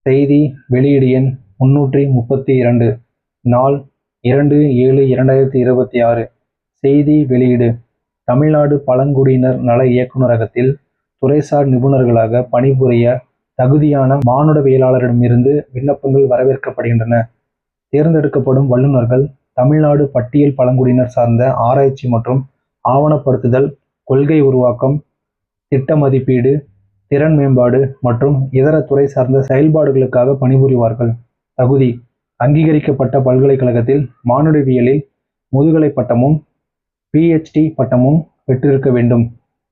செய்தி வெளியீடு எண் 332, நாள் 2/7/2026. செய்தி வெளியீடு: தமிழ்நாடு பழங்குடியினர் நல இயக்குநரகத்தில் துறைசார் நிபுணர்களாக பணிபுரிய தகுதியான மானுடவியலாளரிடமிருந்து விண்ணப்பங்கள் வரவேற்கப்படுகின்றன. தேர்ந்தெடுக்கப்படும் வல்லுநர்கள் தமிழ்நாடு பட்டியல் பழங்குடியினர் சார்ந்த ஆராய்ச்சி மற்றும் ஆவணப்படுத்துதல், கொள்கை உருவாக்கம், திட்ட மதிப்பீடு, திறன் மேம்பாடு மற்றும் இதர துறை சார்ந்த செயல்பாடுகளுக்காக பணிபுரிவார்கள். தகுதி: அங்கீகரிக்கப்பட்ட பல்கலைக்கழகத்தில் மானுடவியலில் முதுகலை பட்டமும் PhD பட்டமும் பெற்றிருக்க வேண்டும்.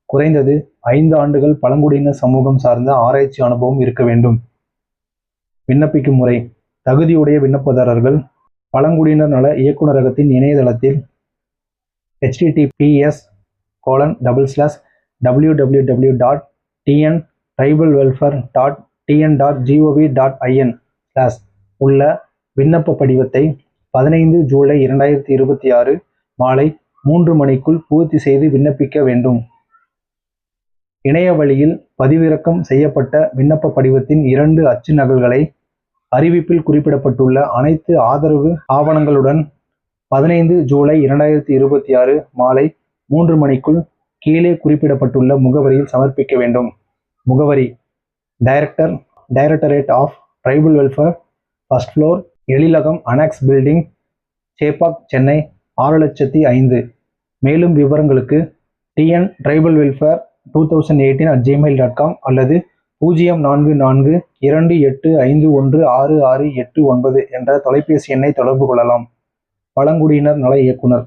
குறைந்தது 5 ஆண்டுகள் பழங்குடியின சமூகம் சார்ந்த ஆராய்ச்சி அனுபவம் இருக்க வேண்டும். விண்ணப்பிக்கும் முறை: தகுதியுடைய விண்ணப்பதாரர்கள் பழங்குடியினர் நல இயக்குநரகத்தின் இணையதளத்தில் https://www.tntribalwelfare.tn.gov.in/ உள்ள விண்ணப்ப படிவத்தை 15 ஜூலை 2026 மாலை 3 மணிக்குள் பூர்த்தி செய்து விண்ணப்பிக்க வேண்டும். இணைய வழியில் பதிவிறக்கம் செய்யப்பட்ட விண்ணப்ப படிவத்தின் 2 அச்சு நகல்களை அறிவிப்பில் குறிப்பிடப்பட்டுள்ள அனைத்து ஆதரவு ஆவணங்களுடன் 15 ஜூலை 2026 மாலை 3 மணிக்குள் கீழே குறிப்பிடப்பட்டுள்ள முகவரியில் சமர்ப்பிக்க வேண்டும். முகவரி: directorate of tribal welfare, first floor, Ezhilagam annexe building, Chepauk, Chennai 6,00,005. மேலும் விவரங்களுக்கு tntribalwelfare2018@gmail.com அல்லது 0442851669 என்ற தொலைபேசி எண்ணை தொடர்பு கொள்ளலாம். பழங்குடியினர் நல இயக்குனர்